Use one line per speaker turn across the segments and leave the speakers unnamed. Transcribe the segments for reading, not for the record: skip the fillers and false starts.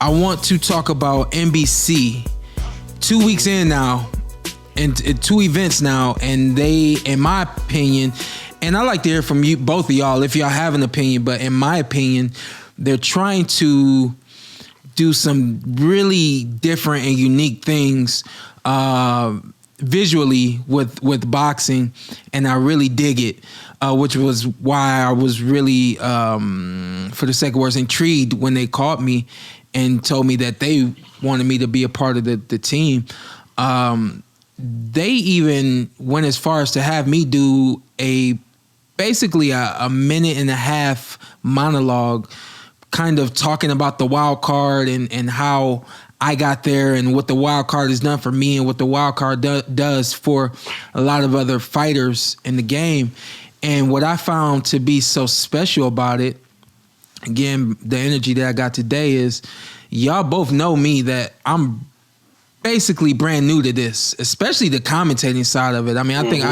I want to talk about NBC. 2 weeks in now, and 2 events now, and they, in my opinion, and I like to hear from you, both of y'all, if y'all have an opinion, but in my opinion, they're trying to do some really different and unique things visually with boxing, and I really dig it, which was why I was really, for the sake of words, intrigued when they called me and told me that they wanted me to be a part of the team. They even went as far as to have me do basically a minute and a half monologue, kind of talking about the wild card and how I got there and what the wild card has done for me and what the wild card does for a lot of other fighters in the game. And what I found to be so special about it, again, the energy that I got today, is y'all both know me that I'm basically brand new to this, especially the commentating side of it. I mean, I think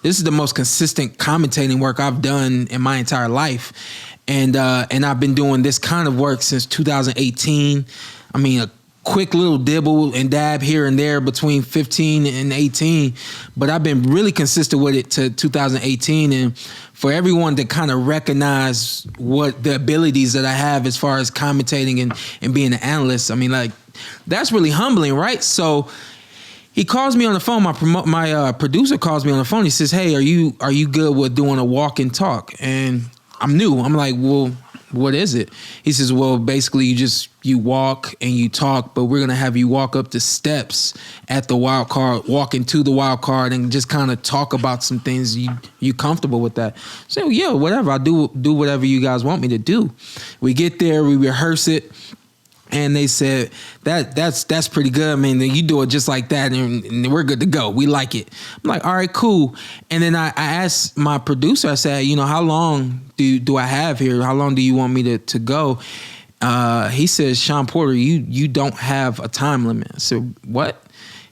this is the most consistent commentating work I've done in my entire life. And I've been doing this kind of work since 2018. I mean, a quick little dibble and dab here and there between 15 and 18, but I've been really consistent with it to 2018. And for everyone to kind of recognize what the abilities that I have as far as commentating and being an analyst, I mean, like, that's really humbling, right? So he calls me on the phone. My producer calls me on the phone. He says, "Hey, are you good with doing a walk and talk?" And I'm new. I'm like, "Well, what is it?" He says, "Well, basically you walk and you talk, but we're going to have you walk up the steps at the wild card, walk into the wild card, and just kind of talk about some things. You comfortable with that?" So yeah, whatever. I'll do whatever you guys want me to do. We get there, we rehearse it. And they said, that's pretty good. I mean, you do it just like that, and we're good to go. We like it. I'm like, all right, cool. And then I asked my producer, I said, how long do I have here? How long do you want me to go? He says, "Shawn Porter, you don't have a time limit." I said, "What?"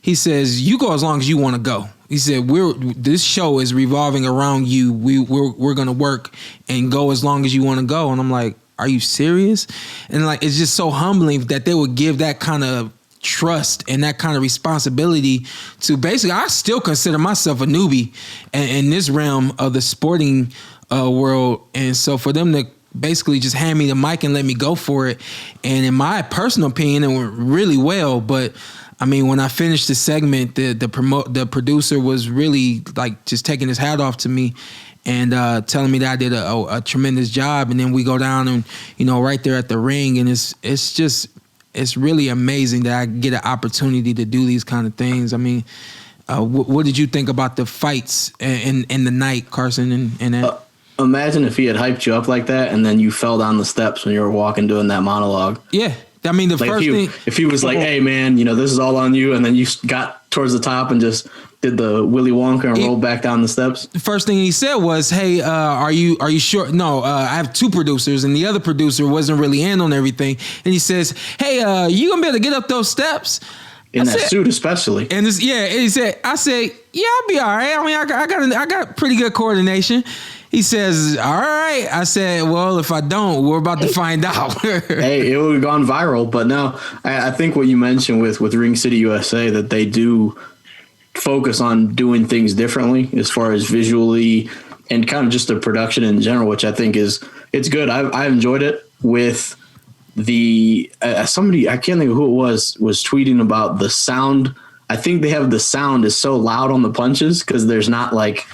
He says, "You go as long as you want to go." He said, this show is revolving around you. We're going to work and go as long as you want to go. And I'm like, are you serious? And like, it's just so humbling that they would give that kind of trust and that kind of responsibility to basically, I still consider myself a newbie in this realm of the sporting world. And so for them to basically just hand me the mic and let me go for it. And in my personal opinion, it went really well. But I mean, when I finished the segment, the producer was really like just taking his hat off to me and telling me that I did a tremendous job. And then we go down and, right there at the ring. And it's really amazing that I get an opportunity to do these kind of things. I mean, what did you think about the fights in the night, Carson? And
imagine if he had hyped you up like that and then you fell down the steps when you were walking doing that monologue.
Yeah. I mean,
if he was like, "Hey man, this is all on you," and then you got towards the top and just did the Willy Wonka and rolled back down the steps.
The first thing he said was, "Hey, are you sure?" No, I have two producers, and the other producer wasn't really in on everything. And he says, "Hey, you gonna be able to get up those steps?"
In that suit, especially.
And I said, "Yeah, I'll be all right. I mean, I got pretty good coordination." He says, "All right." I said, "Well, if I don't, we're about to find out."
Hey, it would have gone viral. But no, I think what you mentioned with Ring City USA, that they do focus on doing things differently as far as visually and kind of just the production in general, which I think it's good. I enjoyed it. With the somebody, I can't think of who it was tweeting about the sound. I think they have the sound is so loud on the punches because there's not like,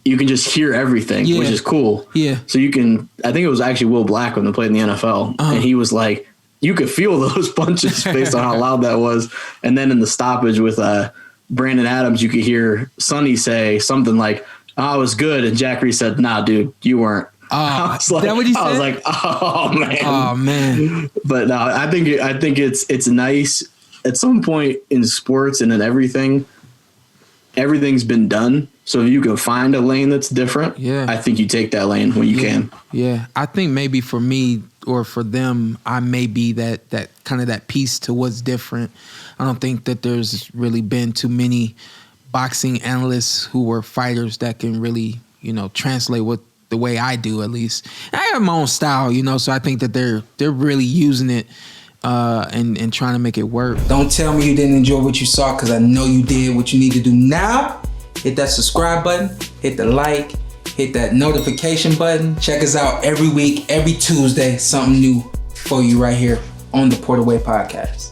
you can just hear everything, which is cool.
Yeah.
So I think it was actually Will Black when they played in the NFL. And he was like, you could feel those punches based on how loud that was. And then in the stoppage with Brandon Adams, you could hear Sonny say something like, "I was good." And Jack Reese said, "Nah, dude, you weren't." I was like,
that what he said?
I was like, oh man.
Oh man.
But no, I think it's nice at some point in sports and in everything's been done. So if you can find a lane that's different, I think you take that lane when you can.
Yeah. I think maybe for me or for them, I may be that kind of that piece to what's different. I don't think that there's really been too many boxing analysts who were fighters that can really, translate what the way I do, at least. I have my own style, so I think that they're really using it and trying to make it work.
Don't tell me you didn't enjoy what you saw, because I know you did. What you need to do now, hit that subscribe button, hit the like, hit that notification button. Check us out every week, every Tuesday, something new for you right here on the Porter Way Podcast.